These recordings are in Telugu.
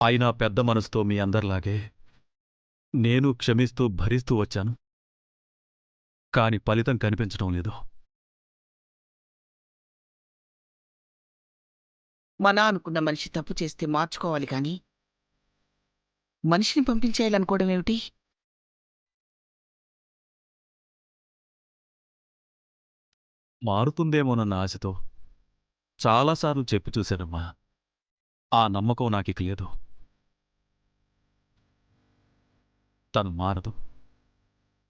అయినా పెద్ద మనసుతో మీ అందరిలాగే నేను క్షమిస్తూ భరిస్తూ వచ్చాను. కాని ఫలితం కనిపించడం లేదు. మన అనుకున్న మనిషి తప్పు చేస్తే మార్చుకోవాలి కాని మనిషిని పంపించేయాలనుకోవడం ఏమిటి? మారుతుందేమోనన్న ఆశతో చాలాసార్లు చెప్పి చూశానమ్మా. ఆ నమ్మకం నాకిక లేదు. తను మారదు.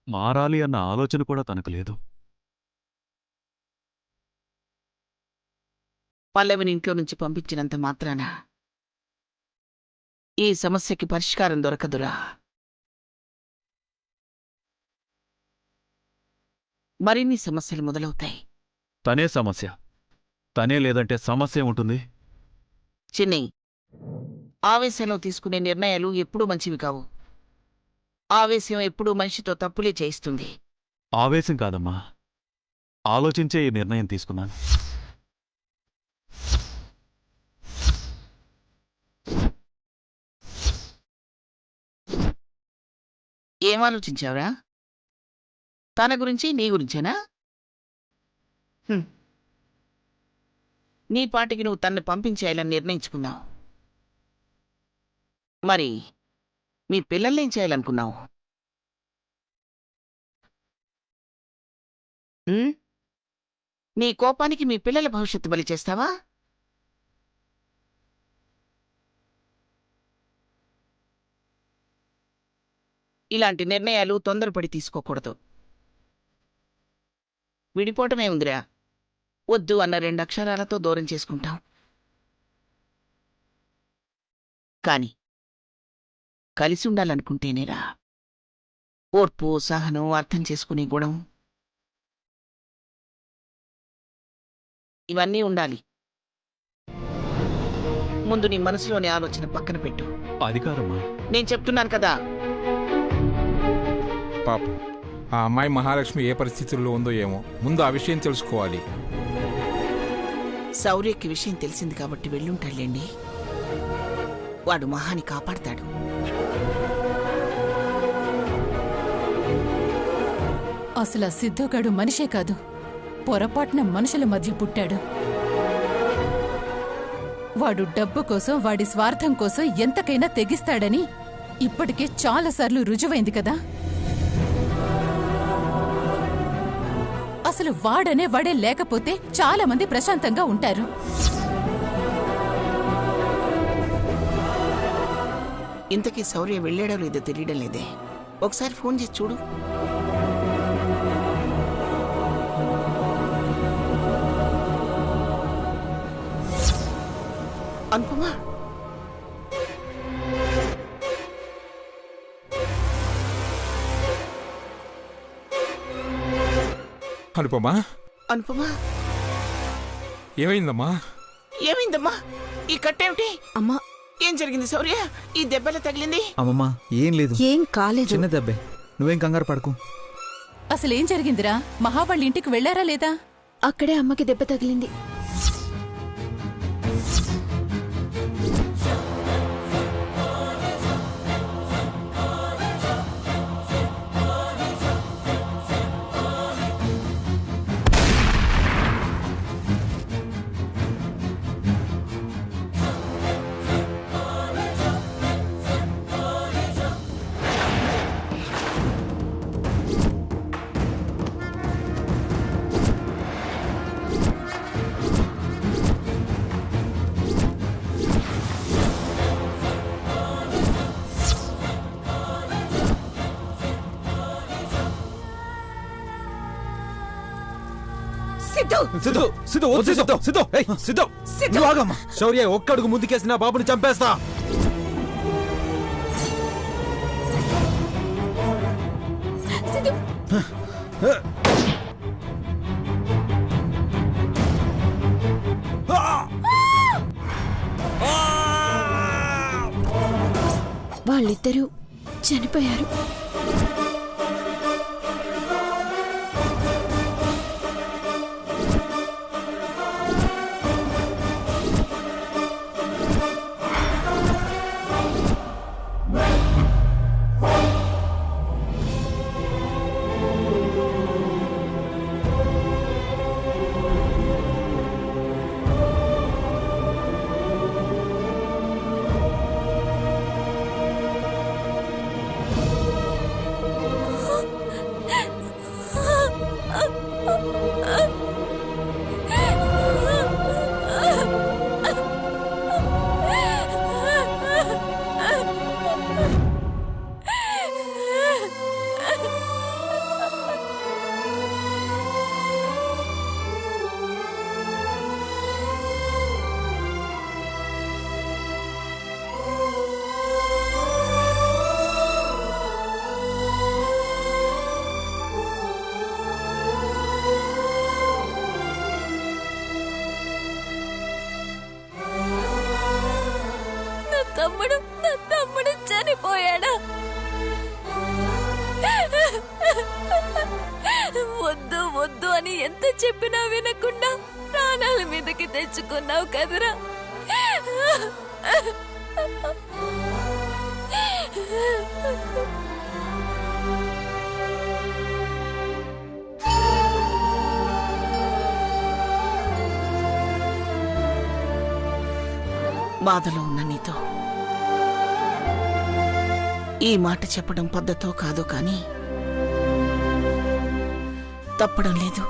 మారాలి అన్న ఆలోచన కూడా తనకు లేదు. పల్లవిని ఇంట్లో నుంచి పంపించినంత మాత్రాన ఈ సమస్యకి పరిష్కారం దొరకదురా. మరిన్ని సమస్యలు మొదలవుతాయి. తనే సమస్య. తనే లేదంటే సమస్య ఉంటుంది. చిన్ని, ఆవేశంలో తీసుకునే నిర్ణయాలు ఎప్పుడూ మంచివి కావు. ఆవేశం ఎప్పుడూ మనిషితో తప్పులే చేయిస్తుంది. ఆవేశం కాదమ్మా, ఆలోచించే ఈ నిర్ణయం తీసుకున్నాను. ఏం ఆలోచించావురా? తన గురించి నీ గురించేనా? నీ పాటికి నువ్వు తన్ను పంపించేయాలని నిర్ణయించుకున్నావు. మరి మీ పిల్లల్నేం చేయాలనుకున్నావు? నీ కోపానికి మీ పిల్లల భవిష్యత్తు బలి చేస్తావా? ఇలాంటి నిర్ణయాలు తొందరపడి తీసుకోకూడదు. విడిపోవటమే ఉందిరా. వద్దు అన్న 2 అక్షరాలతో దూరం చేసుకుంటాం. కాని కలిసి ఉండాలనుకుంటేనేరా ఓర్పు, సహనం, అర్థం చేసుకునే గుణం ఇవన్నీ ఉండాలి. ముందు నీ మనసులోని ఆలోచన పక్కన పెట్టు. అధికారమ్మా, నేను చెప్తున్నాను కదా. పాప, ఆ అమ్మాయి మహాలక్ష్మి ఏ పరిస్థితుల్లో ఉందో ఏమో, ముందు ఆ విషయం తెలుసుకోవాలి. శౌర్యకి విషయం తెలిసింది కాబట్టి వెళ్ళుంటాడులేండి. వాడు మహాని కాపాడతాడు. అసలు ఆ సిద్ధుగాడు మనిషే కాదు, పొరపాటున మనుషుల మధ్య పుట్టాడు. వాడు డబ్బు కోసం, వాడి స్వార్థం కోసం ఎంతకైనా తెగిస్తాడని ఇప్పటికే చాలాసార్లు రుజువైంది కదా. అసలు వాడనే వాడే లేకపోతే చాలా మంది ప్రశాంతంగా ఉంటారు. ఇంతకీ శౌర్య వెళ్ళాడో లేదో తెలియడం లేదే. ఒకసారి ఫోన్ చేసి చూడు. అనుపమా, అనుపమా, అనుపమా, ఏమైందమ్మా? ఏమైందమ్మా? ఈ కట్టేమిటి? అమ్మా, ఏం జరిగింది శౌర్య? ఈ దెబ్బలా తగిలింది? అమ్మమ్మా, ఏం లేదు, ఏం కాలేదు. చిన్న దెబ్బే, నువ్వేం కంగారు పడకు. అసలేం జరిగిందిరా? మహా వాళ్ళ ఇంటికి వెళ్లారా లేదా? అక్కడే అమ్మకి దెబ్బ తగిలింది. సిద్ధు, సిద్ధు, వద్దు సిద్ధు, సిద్ధు, ఏయ్, సిద్ధు, నువ్వు ఆగమ్మా. శౌర్య ఒక్కడుగు ముందుకేసి నా బాబుని చంపేస్తా. వాళ్ళిద్దరూ చనిపోయారు. నా తమ్ముడు చనిపోయాడా? వద్దు వద్దు అని ఎంత చెప్పినా వినకుండా ప్రాణాల మీదకి తెచ్చుకున్నావు కదరా. బాధలో ఉన్న నీతో ఈ మాట చెప్పడం పద్ధతో కాదో కానీ తప్పడం లేదు.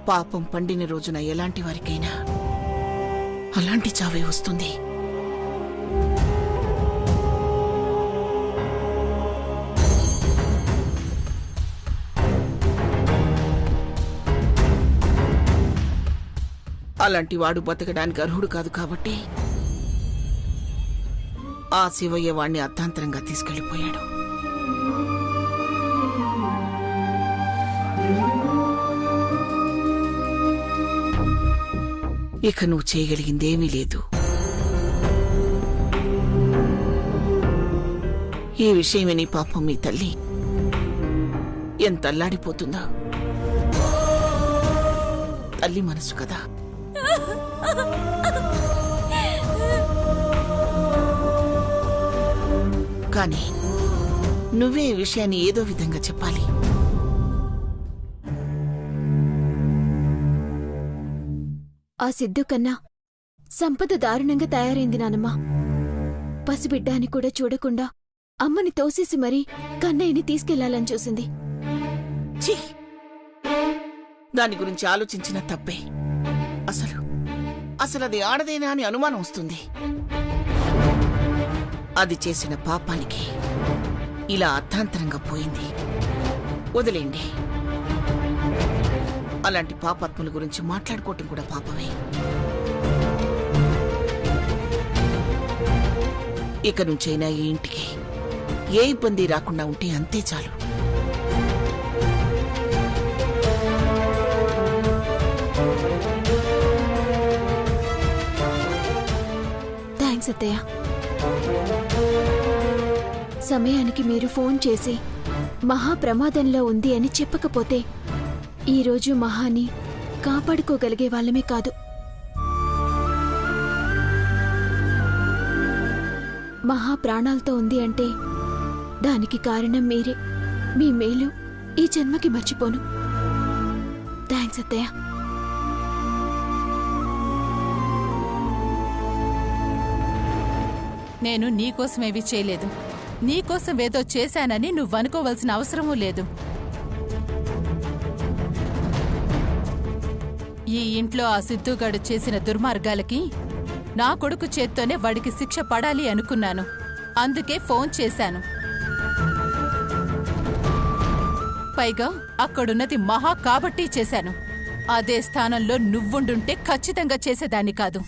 పాపం పండిన రోజున ఎలాంటి వారికైనా అలాంటి చావే వస్తుంది. అలాంటి వాడు బతకడానికి అర్హుడు కాదు కాబట్టి ఆ శివయ్య వాణ్ణి అర్థాంతరంగా తీసుకెళ్లిపోయాడు. ఇక నువ్వు చేయగలిగిందేమీ లేదు. ఈ విషయమే నీ పాపం మీ తల్లి ఎంత అల్లాడిపోతుందో. తల్లి మనసు కదా. కానీ నువ్వే ఈ విషయాన్ని ఏదో విధంగా చెప్పాలి. ఆ సిద్ధు కన్నా సంపద దారుణంగా తయారైంది నానమ్మా. పసిబిడ్డ అని కూడా చూడకుండా అమ్మని తోసేసి మరీ కన్నయ్యని తీసుకెళ్లాలని చూసింది. ఛీ! దాని గురించి ఆలోచించిన తప్పే. అసలు అది ఆడదేనా అని అనుమానం వస్తుంది. అది చేసిన పాపానికి ఇలా అర్థాంతరంగా పోయింది. వదిలేండి. అలాంటి పాపాత్ముల గురించి మాట్లాడుకోవటం కూడా పాపమే. ఇక నుంచైనా ఈ ఇంటికి ఏ ఇబ్బంది రాకుండా ఉంటే అంతే చాలు. థ్యాంక్స్ అత్తయ్య. సమయానికి మీరు ఫోన్ చేసి మహా ప్రమాదంలో ఉంది అని చెప్పకపోతే ఈరోజు మహాని కాపాడుకోగలిగే వాళ్ళమే కాదు. మహా ప్రాణాలతో ఉంది అంటే దానికి కారణం మీరే. మీ మేలు ఈ జన్మకి మర్చిపోను. థ్యాంక్స్ అత్తయ్య. నేను నీకోసమేవి చేయలేదు. నీకోసం ఏదో చేశానని నువ్వనుకోవలసిన అవసరమూ లేదు. ఈ ఇంట్లో ఆ సిద్ధుగాడు చేసిన దుర్మార్గాలకి నా కొడుకు చేత్తోనే వాడికి శిక్ష పడాలి అనుకున్నాను. అందుకే ఫోన్ చేశాను. పైగా అక్కడున్నది మహా కాబట్టి చేశాను. అదే స్థానంలో నువ్వుండుంటే ఖచ్చితంగా చేసేదాన్ని కాదు.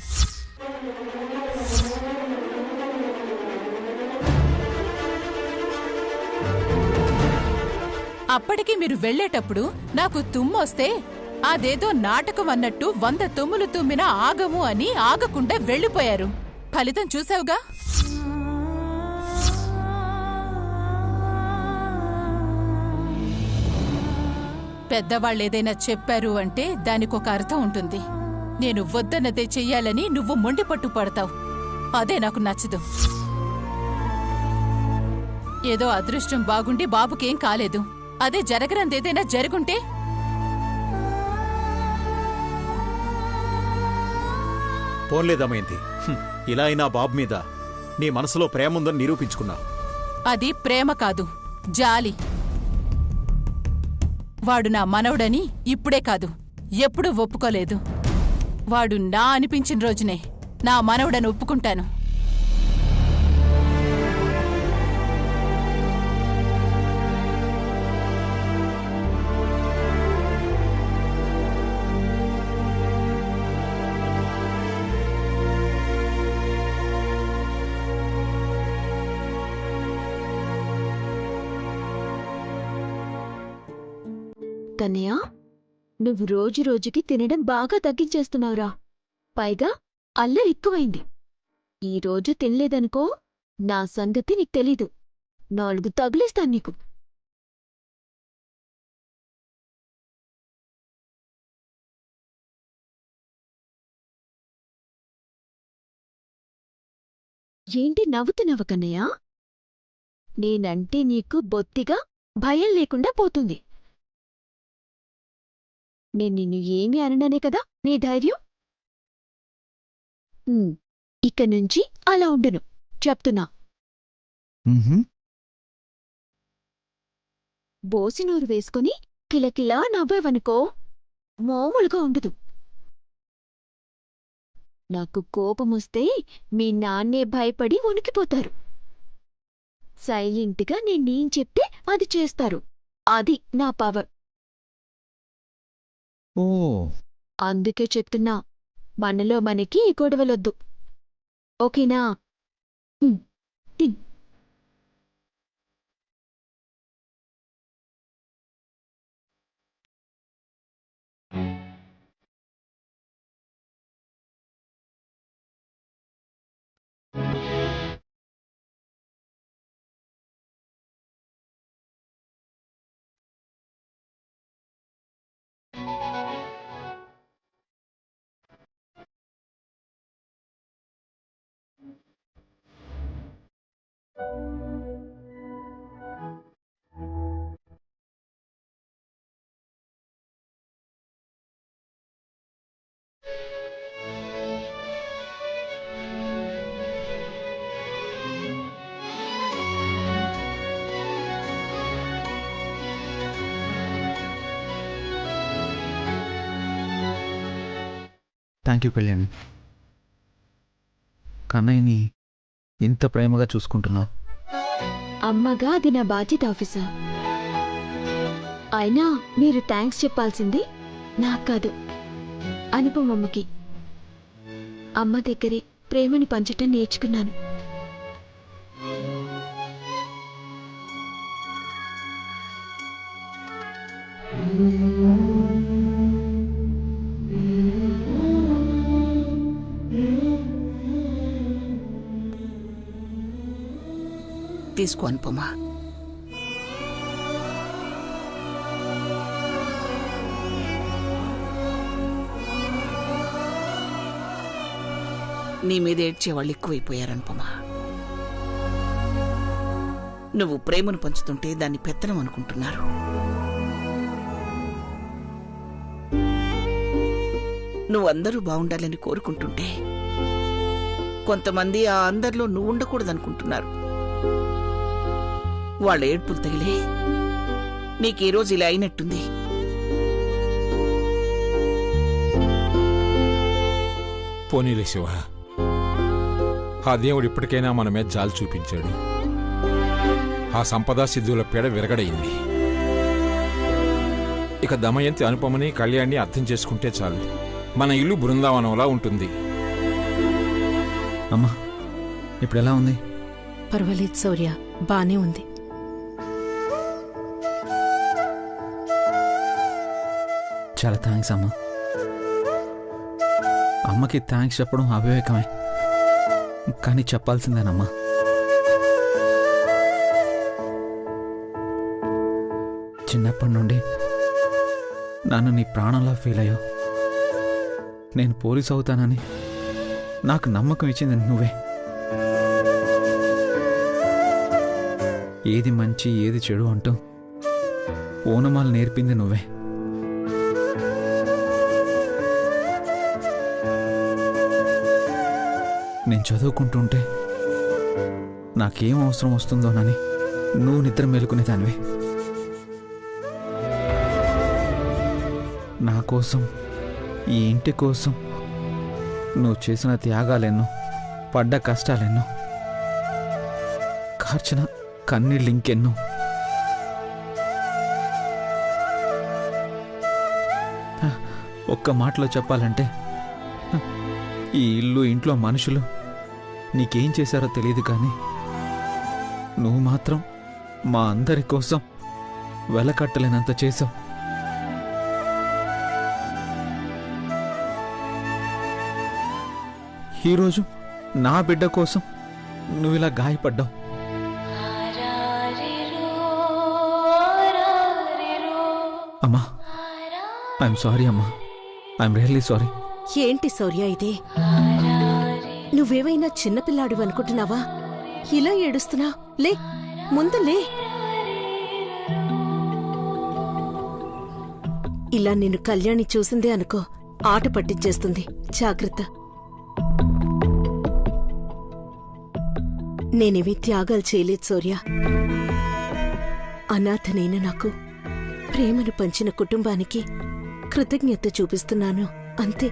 అప్పటికి మీరు వెళ్లేటప్పుడు నాకు తుమ్మొస్తే అదేదో నాటకం అన్నట్టు 100 తుమ్ములు తుమ్మినా ఆగము అని ఆగకుండా వెళ్లిపోయారు. ఫలితం చూసావుగా. పెద్దవాళ్ళేదైనా చెప్పారు అంటే దానికొక అర్థం ఉంటుంది. నేను వద్దన్నదే చెయ్యాలని నువ్వు మొండిపట్టు పడతావు. అదే నాకు నచ్చదు. ఏదో అదృష్టం బాగుండి బాబుకేం కాలేదు. అదే జరగరందేదైనా జరుగుంటే పోన్లేదమేంటి, ఇలా అయినా బాబు మీద నీ మనసులో ప్రేమ ఉందని నిరూపించుకున్నావు. అది ప్రేమ కాదు, జాలి. వాడు నా మనవడని ఇప్పుడే కాదు, ఎప్పుడూ ఒప్పుకోలేదు. వాడు నా అనిపించిన రోజునే నా మనవడని ఒప్పుకుంటాను. కన్యా, నువ్వు రోజు రోజుకి తినడం బాగా తగ్గించేస్తున్నావురా. పైగా అల్లరి ఎక్కువైంది. ఈరోజు తినలేదనుకో, నా సంగతి నీకు తెలీదు. 4 తగిలేస్తాను నీకు. ఏంటి నవ్వుతున్నావు కన్నయ్య? నేనంటే నీకు బొత్తిగా భయం లేకుండా పోతుంది. నేను నిన్ను ఏమీ అనననే కదా నీ ధైర్యం. ఇక నుంచి అలా ఉండును చెప్తున్నా. బోసినూరు వేసుకుని కిలకిలా నవ్వేవనుకో, మామూలుగా ఉండదు. నాకు కోపమొస్తే మీ నాన్నే భయపడి వణికిపోతారు. సైలెంట్గా నేనేం చెప్తే అది చేస్తారు. అది నా పవర్. ఓ అందుకే చెప్తున్నా, మనలో మనకి గొడవలొద్దు. ఓకేనా? తిన్. Thank you Kalyani. కన్నయ్యని ఇంత ప్రేమగా చూసుకుంటున్నావు. అమ్మగా అది నా బాధ్యత ఆఫీసర్. అయినా మీరు థ్యాంక్స్ చెప్పాల్సింది నాకు కాదు, అనుపమమ్మకి. అమ్మ దగ్గరే ప్రేమని పంచటం నేర్చుకున్నాను. తీసుకో అనుపమా. నీ మీద ఏడ్చేవాళ్ళు ఎక్కువైపోయారనుపమా. నువ్వు ప్రేమను పంచుతుంటే దాన్ని పెత్తనం అనుకుంటున్నారు. నువ్వు అందరూ బాగుండాలని కోరుకుంటుంటే కొంతమంది ఆ అందరిలో నువ్వు ఉండకూడదనుకుంటున్నారు. వాళ్ళ ఏడ్పులు తగిలే నీకీరోజు ఇలా అయినట్టుంది. పోనీలే శివ, ఆ దేవుడు ఇప్పటికైనా మన మీద జాలి చూపించాడు. ఆ సంపద సిద్ధుల పీడ విరగడయింది. ఇక దమయంతి అనుపమని కళ్యాణ్ని అర్థం చేసుకుంటే చాలు, మన ఇల్లు బృందావనంలా ఉంటుంది. అమ్మా ఇప్పుడు ఎలా ఉంది? పర్వాలేదు శౌర్య, బానే ఉంది. చాలా థ్యాంక్స్ అమ్మా. అమ్మకి థ్యాంక్స్ చెప్పడం అవివేకమే, కానీ చెప్పాల్సిందేనమ్మా. చిన్నప్పటి నుండి నన్ను నీ ప్రాణంలా ఫీల్ అయ్యావు. నేను పోలీస్ అవుతానని నాకు నమ్మకం ఇచ్చింది నువ్వే. ఏది మంచి ఏది చెడు అంటూ ఓనమాలు నేర్పింది నువ్వే. నేను చదువుకుంటుంటే నాకేం అవసరం వస్తుందోనని నువ్వు నిద్ర మేలుకునేదానివే. నా కోసం, ఈ ఇంటి కోసం నువ్వు చేసిన త్యాగాలెన్నో, పడ్డ కష్టాలెన్నో, కార్చిన కన్నీళ్ళు ఇంకెన్నో. ఒక్క మాటలో చెప్పాలంటే ఈ ఇల్లు, ఇంట్లో మనుషులు నీకేం చేశారో తెలియదు, కానీ నువ్వు మాత్రం మా అందరి కోసం వెలకట్టలేనంత చేశావు. ఈరోజు నా బిడ్డ కోసం నువ్వు ఇలా గాయపడ్డావు. అమ్మా, ఐఎమ్ సారీ అమ్మా, ఐఎమ్ రియల్లీ సారీ. ఏంటి శౌర్య ఇది? నువ్వేమైనా చిన్నపిల్లాడు అనుకుంటున్నావా? ఇలా ఏడుస్తున్నా? లే, ముందు లే. ఇలా నిన్ను కళ్యాణి చూసిందే అనుకో, ఆట పట్టించేస్తుంది. జాగ్రత్త. నేనేవి త్యాగాలు చేయలేదు శౌర్య. అనాథనైన నాకు ప్రేమను పంచిన కుటుంబానికి కృతజ్ఞత చూపిస్తున్నాను అంతే.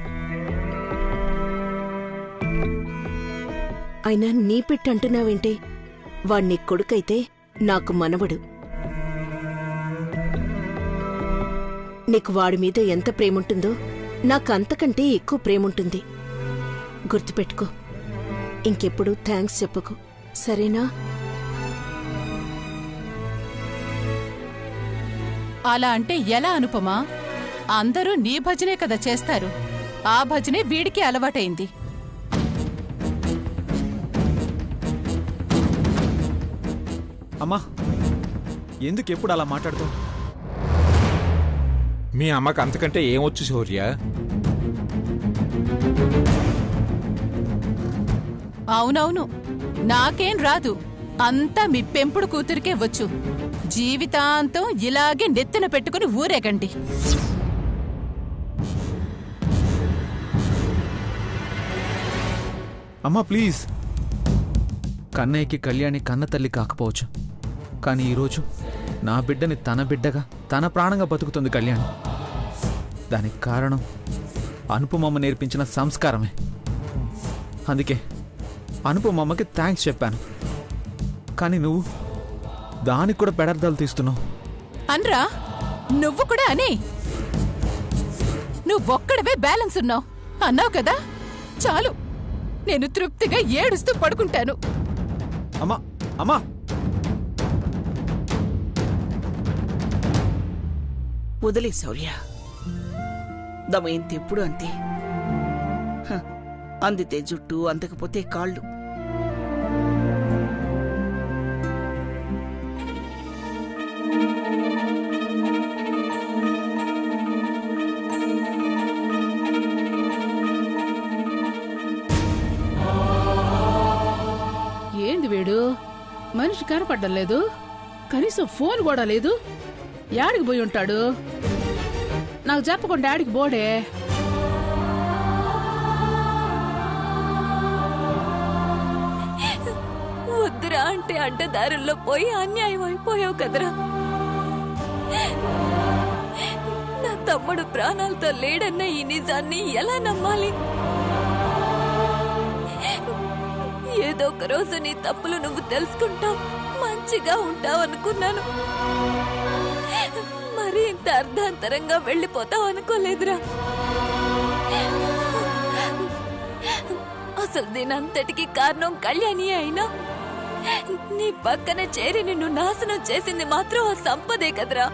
అయినా నీ పెట్టంటున్నావేంటే? వాణ్ణి కొడుకైతే నాకు మనవడు. నీకు వాడి మీద ఎంత ప్రేముంటుందో నాకంతకంటే ఎక్కువ ప్రేముంటుంది. గుర్తుపెట్టుకో. ఇంకెప్పుడు థ్యాంక్స్ చెప్పకు, సరేనా? అలా అంటే ఎలా అనుపమా? అందరూ నీ భజనే కదా చేస్తారు. ఆ భజనే వీడికి అలవాటైంది. అమ్మా, ఎందుకు ఎప్పుడు అలా మాట్లాడుతావు? మీ అమ్మకు అంతకంటే ఏమొచ్చు శౌర్య? అవునవును, నాకేం రాదు. అంతా మీ పెంపుడు కూతురికే వచ్చు. జీవితాంతం ఇలాగే నెత్తిన పెట్టుకుని ఊరేగండి. అమ్మా ప్లీజ్. కన్నయ్యకి కళ్యాణి కన్న తల్లి కాకపోవచ్చు, కానీ ఈరోజు నా బిడ్డని తన బిడ్డగా, తన ప్రాణంగా బతుకుతుంది కళ్యాణి. దానికి కారణం అనుపమమ్మ నేర్పించిన సంస్కారమే. అందుకే అనుపమమ్మకి థ్యాంక్స్ చెప్పాను. కానీ నువ్వు దానికి కూడా పెడర్థాలు తీస్తున్నావు. అన్రా, నువ్వు కూడా అని. నువ్వొక్కడవే బ్యాలెన్స్ ఉన్నావు అన్నావు కదా. చాలు, నేను తృప్తిగా ఏడుస్తూ పడుకుంటాను. అమ్మా, అమ్మా, వదిలే శౌర్య. దమయంతి ఎప్పుడు అంతే. అందితే జుట్టు, అందకపోతే కాళ్ళు. ఏంది వీడు? మనిషి కనపడ్డం లేదు, కనీసం ఫోన్ కూడా లేదు. యాడికి పోయి ఉంటాడు? నాకు చెప్పకుండా యాడికి పోడే? వద్దురా అంటే అడ్డదారుల్లో పోయి అన్యాయం అయిపోయావు కదరా. నా తమ్ముడు ప్రాణాలతో లేడన్న ఈ నిజాన్ని ఎలా నమ్మాలి? ఏదో ఒక రోజు నీ తప్పులు నువ్వు తెలుసుకుంటావు, మంచిగా ఉంటావు అనుకున్నాను. మరి ఇంత అర్ధాంతరంగా వెళ్ళిపోతావు అనుకోలేదురా. అసలు దీనంతటికి కారణం కళ్యాణి అయినా నీ పక్కన చేరి నిన్ను నాశనం చేసింది మాత్రం ఆ సంపదే కదరా.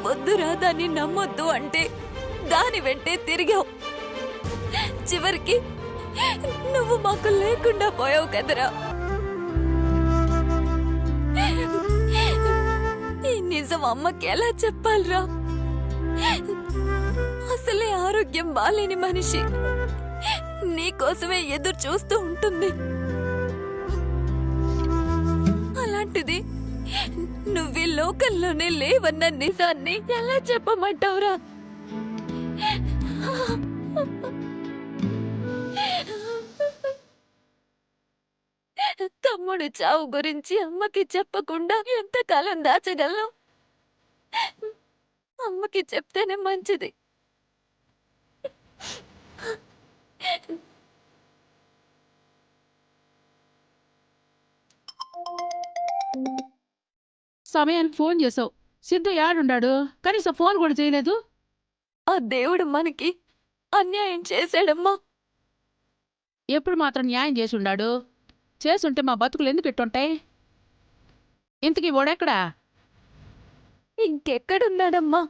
వద్దురా, దాన్ని నమ్మొద్దు అంటే దాని వెంటే తిరిగావు. చివరికి నువ్వు మాకు లేకుండా పోయావు కదరా. ఈ నిజం అమ్మకి ఎలా చెప్పాలరా? అసలే ఆరోగ్యం బాలేని మనిషి నీకోసమే ఎదురు చూస్తూ ఉంటుంది. అలాంటిది నువ్వే లోకంలోనే లేవన్న నిజాన్ని ఎలా చెప్పమంటావురా? తమ్ముడు చావు గురించి అమ్మకి చెప్పకుండా ఎంతకాలం దాచగలను? అమ్మకి చెప్తేనే మంచిది. సమయానికి ఫోన్ చేసావు. సిద్ధు యాడుండాడు? కనీసం ఫోన్ కూడా చేయలేదు. ఆ దేవుడు మనకి అన్యాయం చేశాడమ్మా. ఎప్పుడు మాత్రం న్యాయం చేసి ఉండాడు? చేసుంటే మా బతుకులు ఎందుకు ఎట్టుంటాయి? ఇంతకీ ఓడెక్కడా? ఇంకెక్కడున్నాడమ్మా?